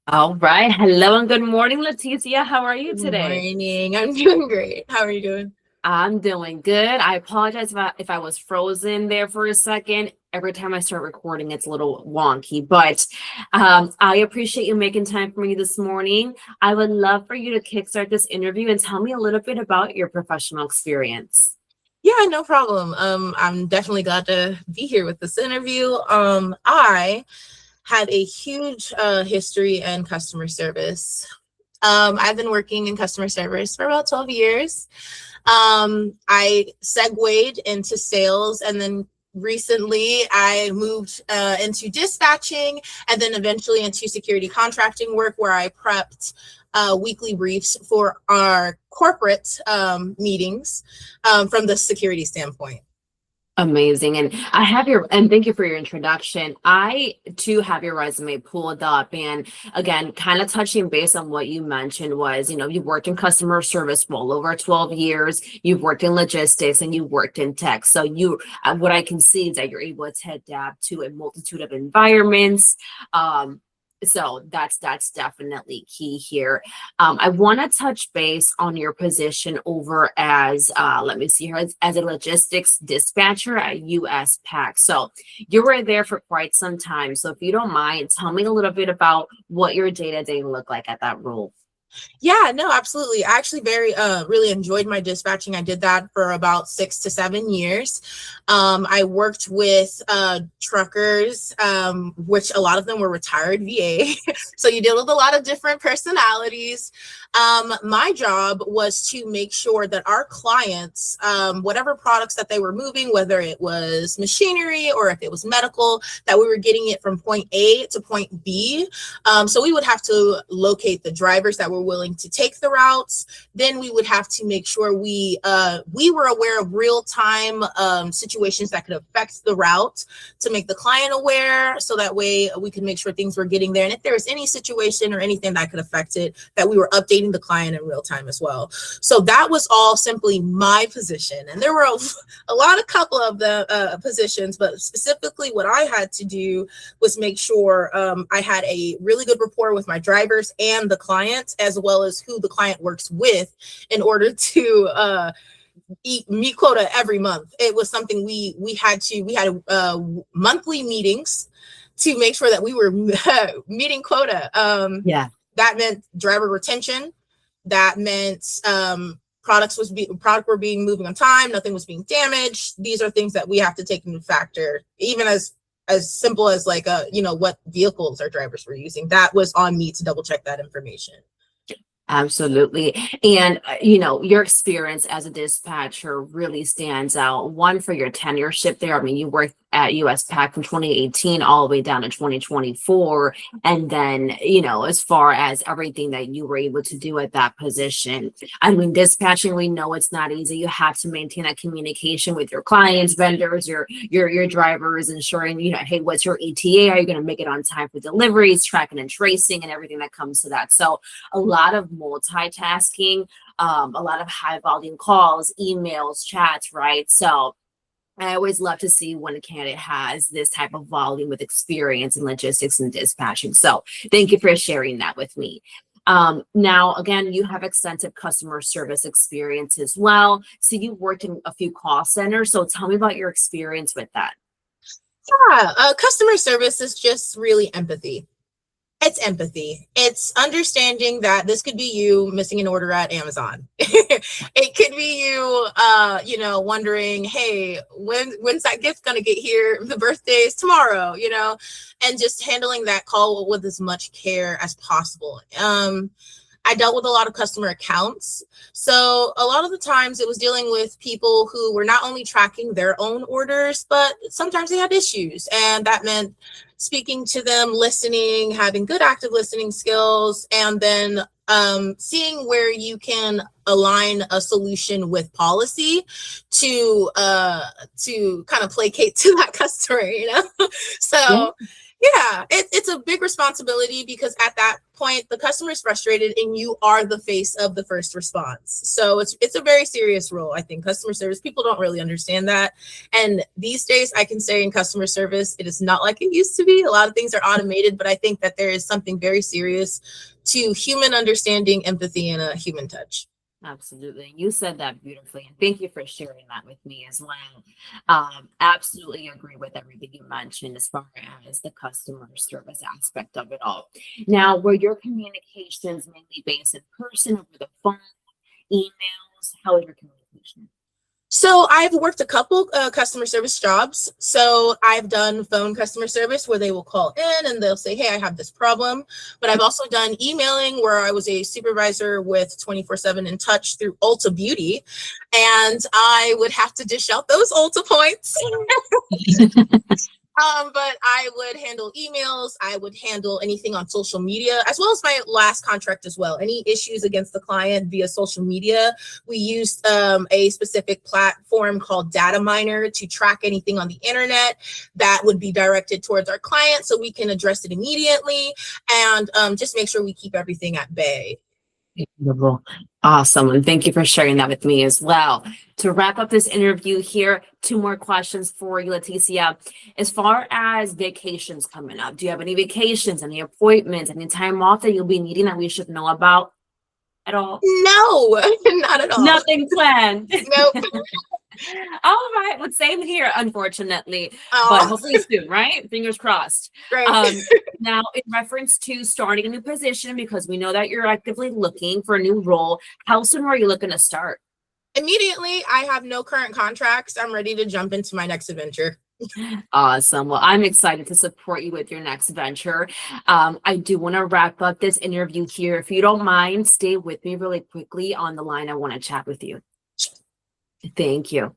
All right. Hello and good morning, Leticia. How are you Good today? morning. I'm doing great. How are you doing? I'm doing good. I apologize if I was frozen there for a second. Every time I start recording, it's a little wonky, but I appreciate you making time for me this morning. I would love for you to kickstart this interview and tell me a little bit about your professional experience. Yeah, no problem. I'm definitely glad to be here with this interview. I had a huge history in customer service. I've been working in customer service for about 12 years. I segued into sales, and then recently I moved into dispatching, and then eventually into security contracting work, where I prepped weekly briefs for our corporate meetings from the security standpoint. Amazing. And thank you for your introduction. I too have your resume pulled up. And again, kind of touching base on what you mentioned was, you've worked in customer service for well over 12 years, you've worked in logistics, and you've worked in tech. So what I can see is that you're able to adapt to a multitude of environments. So that's definitely key here. I want to touch base on your position over as, let me see here, as a logistics dispatcher at US Pack. So you were there for quite some time. So if you don't mind, tell me a little bit about what your day-to-day looked like at that role. Yeah, no, absolutely. I actually very really enjoyed my dispatching. I did that for about 6 to 7 years. I worked with truckers, which a lot of them were retired VA. So you deal with a lot of different personalities. My job was to make sure that our clients, whatever products that they were moving, whether it was machinery or if it was medical, that we were getting it from point A to point B. So we would have to locate the drivers that were willing to take the routes. Then we would have to make sure we were aware of real-time situations that could affect the route to make the client aware, so that way we could make sure things were getting there. And if there was any situation or anything that could affect it, that we were updating the client in real time as well. So that was all simply my position. And there were a couple of the positions, but specifically what I had to do was make sure I had a really good rapport with my drivers and the client, as well as who the client works with, in order to meet quota every month. It was something we had monthly meetings to make sure that we were meeting quota. Yeah. That meant driver retention. That meant product were being moving on time. Nothing was being damaged. These are things that we have to take into factor, even as simple as like what vehicles our drivers were using. That was on me to double check that information. Absolutely. And, your experience as a dispatcher really stands out. One, for your tenureship there. I mean, you worked at US Pack from 2018 all the way down to 2024. And then, as far as everything that you were able to do at that position, I mean, dispatching, we know it's not easy. You have to maintain that communication with your clients, vendors, your drivers, ensuring, hey, what's your ETA? Are you going to make it on time for deliveries, tracking and tracing, and everything that comes to that? So a lot of multitasking, a lot of high volume calls, emails, chats, right? So I always love to see when a candidate has this type of volume with experience in logistics and dispatching. So thank you for sharing that with me. Now, again, you have extensive customer service experience as well. So you worked in a few call centers. So tell me about your experience with that. Yeah, customer service is just really empathy. It's empathy. It's understanding that this could be you missing an order at Amazon. It could be you, wondering, hey, when's that gift gonna get here? The birthday is tomorrow, and just handling that call with as much care as possible. I dealt with a lot of customer accounts. So a lot of the times it was dealing with people who were not only tracking their own orders, but sometimes they had issues. And that meant speaking to them, listening, having good active listening skills, and then seeing where you can align a solution with policy to kind of placate to that customer, Yeah. So Yeah, it's a big responsibility because at that point the customer is frustrated and you are the face of the first response. So it's a very serious role. I think customer service, people don't really understand that. And these days I can say in customer service, it is not like it used to be. A lot of things are automated, but I think that there is something very serious to human understanding, empathy, and a human touch. Absolutely. You said that beautifully. And thank you for sharing that with me as well. Absolutely agree with everything you mentioned as far as the customer service aspect of it all. Now, were your communications mainly based in person, over the phone, emails? How was your communication? So I've worked a couple customer service jobs. So I've done phone customer service where they will call in and they'll say, "Hey, I have this problem." But I've also done emailing where I was a supervisor with 24/7 in touch through Ulta Beauty, and I would have to dish out those Ulta points. But I would handle emails. I would handle anything on social media, as well as my last contract as well. Any issues against the client via social media. We used a specific platform called Data Miner to track anything on the internet that would be directed towards our client so we can address it immediately and just make sure we keep everything at bay. Incredible. Awesome. And thank you for sharing that with me as well. To wrap up this interview here, two more questions for you, Leticia. As far as vacations coming up, do you have any vacations, any appointments, any time off that you'll be needing that we should know about at all? No, not at all. Nothing planned. Nope. All right. Well, same here, unfortunately, but Oh, hopefully soon, right? Fingers crossed. great. Now, in reference to starting a new position, because we know that you're actively looking for a new role, how soon are you looking to start? Immediately, I have no current contracts. I'm ready to jump into my next adventure. Awesome. Well, I'm excited to support you with your next venture. I do want to wrap up this interview here. If you don't mind, stay with me really quickly on the line. I want to chat with you. Thank you.